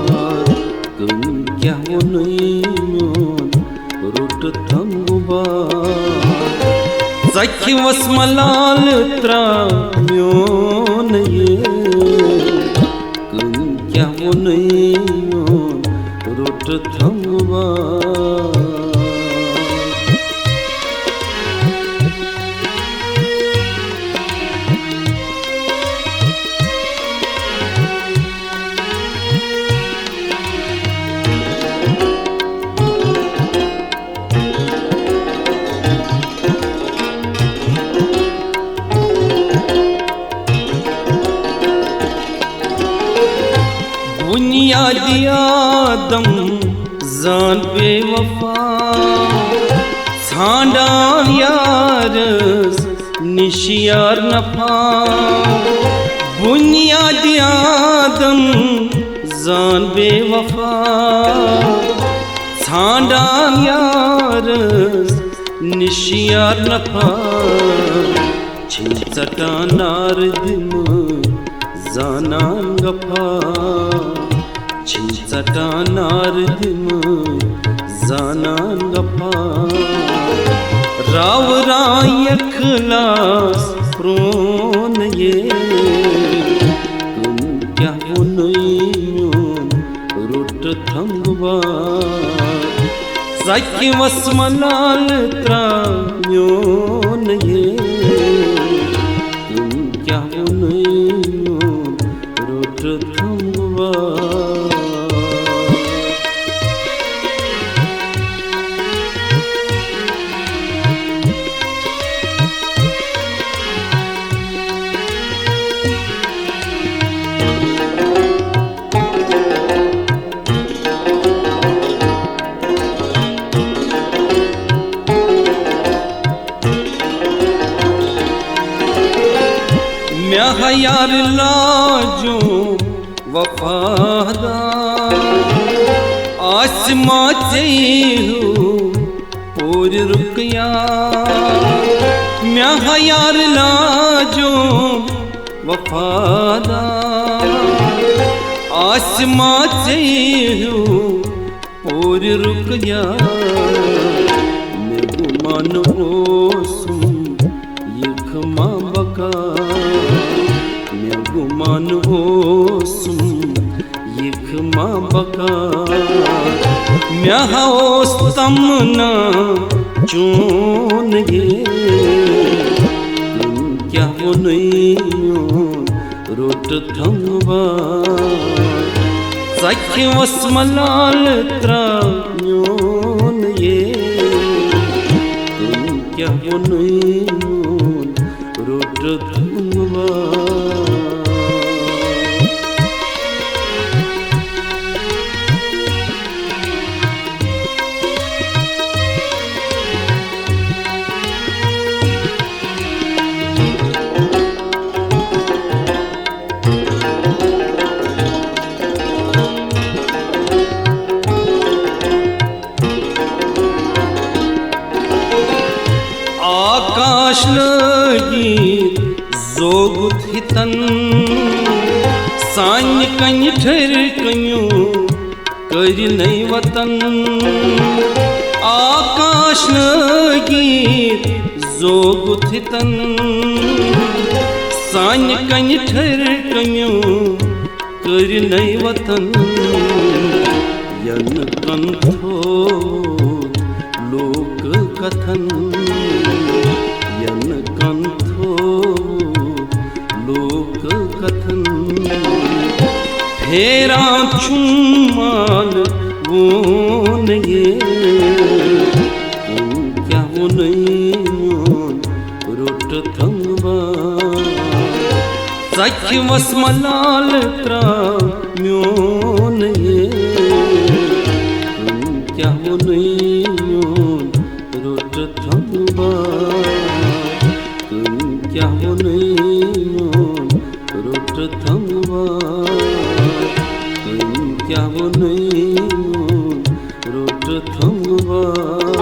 bar Gengkya wonayyon rut thangu bar Zaki wasmalal tramyon ye Gengkya wonayyon rut thangu bar बुनियादी आदम जान पे वफा छांडान Yaris निशियार नफा बुनियादी आदम जान पे वफा छांडान यारस निशियार नफा छिंचटा नारदिम जानान गफा छिंचटा नारदिम जानान गफा राव राय खलास प्रोन ये क्या वनय्योन root थंगवा Zaki wasmalal tramyon ye Gengkya wonayyon rut thangu bar मैं यार लाजो वफादार आसमां चाहिए और रुकया मैं यार लाजो वफादार आसमां चाहिए और रुकया मैं गुमान ओसुम ये खमा बका गुमान ओसुम यख मा बका म्या ओस्तमना चोन ये क्या वनय्योन root थंगु bar Zaki wasmalal tramyon ye क्या वनय्योन रुट थंगु bar आकाश लगी जोगुत हितन सान्य कन ठर कन्यो कर नई वतन आकाश लगी जोगुत हितन सान्य कन ठर कन्यो कर नई वतन यन कंथो लोक कथन यन कंथो लोक कथन फेरा चुम्मान वोन ये क्या वनय्योन root थंगु bar Zaki wasmalal tramyon ye क्या वनय्योन रुट थंगु bar क्या वनय्योन रुट थंगु bar क्या वनय्योन रुट थंगु bar